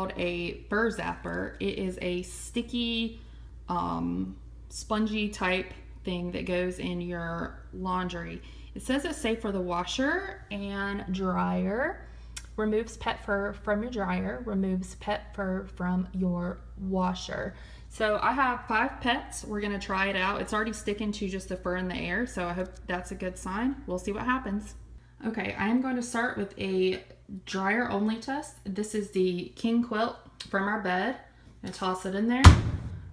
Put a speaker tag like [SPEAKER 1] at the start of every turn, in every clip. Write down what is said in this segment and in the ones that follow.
[SPEAKER 1] called a FurZapper. It is a sticky, spongy type thing that goes in your laundry. It says it's safe for the washer and dryer. Removes pet fur from your dryer, removes pet fur from your washer. So I have 5 pets. We're gonna try it out. It's already sticking to just the fur in the air, so I hope that's a good sign. We'll see what happens. Okay, I am going to start with a dryer only test. This is the king quilt from our bed. I'm gonna toss it in there,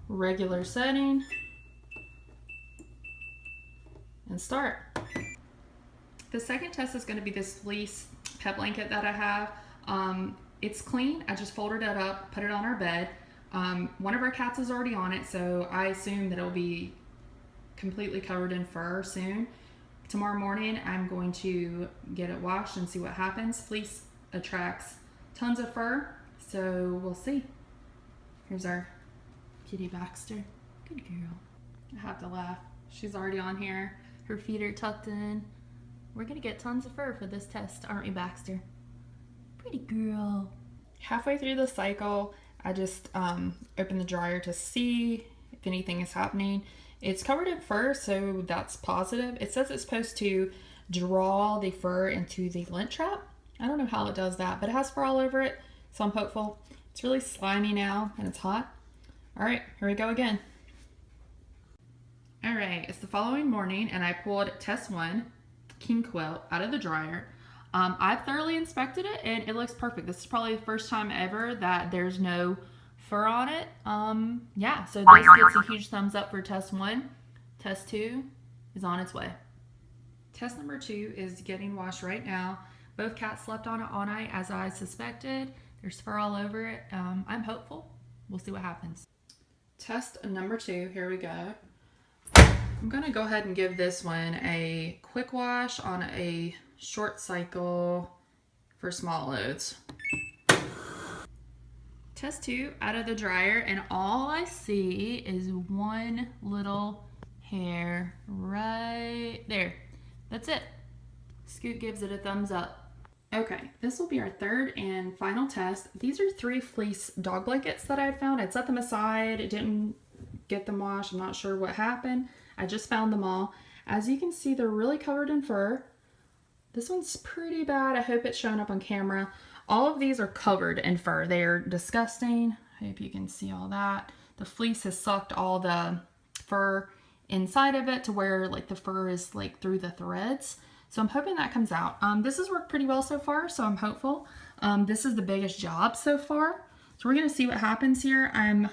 [SPEAKER 1] regular setting, and start. The second test is gonna be this fleece pet blanket that I have. It's clean. I just folded it up, put it on our bed. One of our cats is already on it, so I assume that it'll be completely covered in fur soon. Tomorrow morning, I'm going to get it washed and see what happens. Fleece attracts tons of fur, so we'll see. Here's our kitty Baxter. Good girl. I have to laugh. She's already on here. Her feet are tucked in. We're gonna get tons of fur for this test, aren't we, Baxter? Pretty girl. Halfway through the cycle, I just opened the dryer to see if anything is happening. It's covered in fur, so that's positive. It says it's supposed to draw the fur into the lint trap. I don't know how it does that, but it has fur all over it, so I'm hopeful. It's really slimy now, and it's hot. All right, here we go again. All right, it's the following morning, and I pulled test 1. King quilt out of the dryer. I've thoroughly inspected it and it looks perfect. This is probably the first time ever that there's no fur on it. Yeah, so this gets a huge thumbs up for test 1. Test 2 is on its way. Test number 2 is getting washed right now. Both cats slept on it all night as I suspected. There's fur all over it. I'm hopeful. We'll see what happens. Test number 2, here we go. I'm gonna go ahead and give this one a quick wash on a short cycle for small loads. Test 2 out of the dryer, and all I see is one little hair right there. That's it. Scoot gives it a thumbs up. Okay, this will be our third and final test. These are 3 fleece dog blankets that I had found. I'd set them aside. It didn't get them washed. I'm not sure what happened. I just found them all. As you can see, they're really covered in fur. This one's pretty bad. I hope it's showing up on camera. All of these are covered in fur. They are disgusting. I hope you can see all that. The fleece has sucked all the fur inside of it to where like the fur is like through the threads. So I'm hoping that comes out. This has worked pretty well so far, so I'm hopeful. This is the biggest job so far. So we're gonna see what happens here. I'm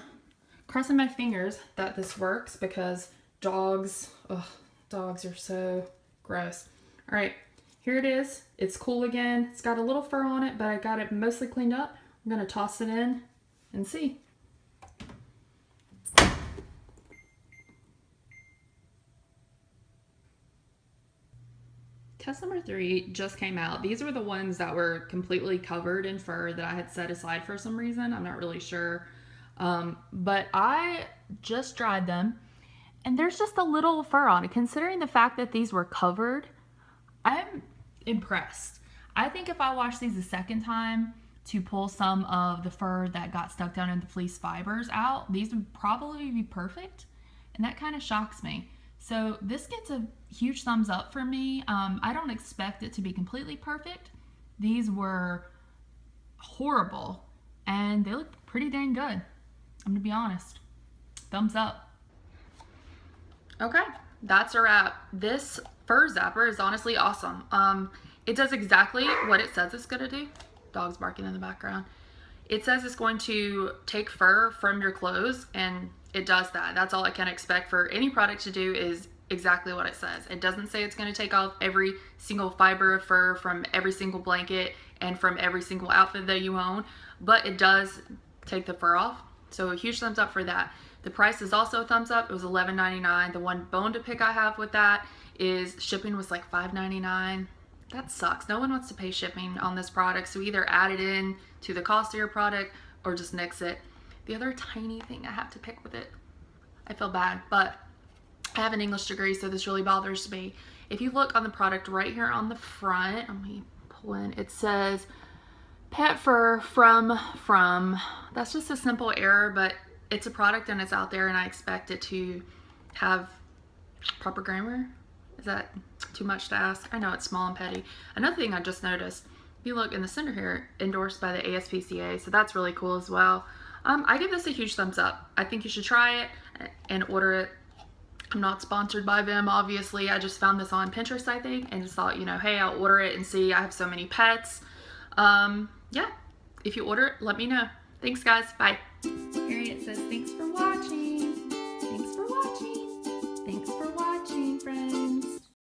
[SPEAKER 1] crossing my fingers that this works because dogs are so gross. All right, here it is. It's cool again. It's got a little fur on it, but I got it mostly cleaned up. I'm gonna toss it in and see. Test number 3 just came out. These were the ones that were completely covered in fur that I had set aside for some reason. I'm not really sure. But I just dried them. And there's just a little fur on it. Considering the fact that these were covered, I'm impressed. I think if I wash these a second time to pull some of the fur that got stuck down in the fleece fibers out, these would probably be perfect. And that kind of shocks me. So this gets a huge thumbs up for me. I don't expect it to be completely perfect. These were horrible and they look pretty dang good. I'm gonna be honest. Thumbs up. Okay, that's a wrap. This FurZapper is honestly awesome. It does exactly what it says it's gonna do. Dog's barking in the background. It says it's going to take fur from your clothes, and it does that. That's all I can expect for any product to do is exactly what it says. It doesn't say it's gonna take off every single fiber of fur from every single blanket and from every single outfit that you own, but it does take the fur off. So a huge thumbs up for that. The price is also a thumbs up. It was $11.99. The one bone to pick I have with that is shipping was like $5.99. That sucks. No one wants to pay shipping on this product, so either add it in to the cost of your product or just nix it. The other tiny thing I have to pick with it, I feel bad, but I have an English degree, so this really bothers me. If you look on the product right here on the front, let me pull in, it says pet fur from. That's just a simple error, but it's a product and it's out there, and I expect it to have proper grammar. Is that too much to ask? I know it's small and petty. Another thing I just noticed, if you look in the center here, endorsed by the ASPCA, so that's really cool as well. I give this a huge thumbs up. I think you should try it and order it. I'm not sponsored by them, obviously. I just found this on Pinterest, I think, and just thought, you know, hey, I'll order it and see. I have so many pets. Yeah, if you order it, let me know. Thanks, guys. Bye. Harriet says, thanks for watching. Thanks for watching.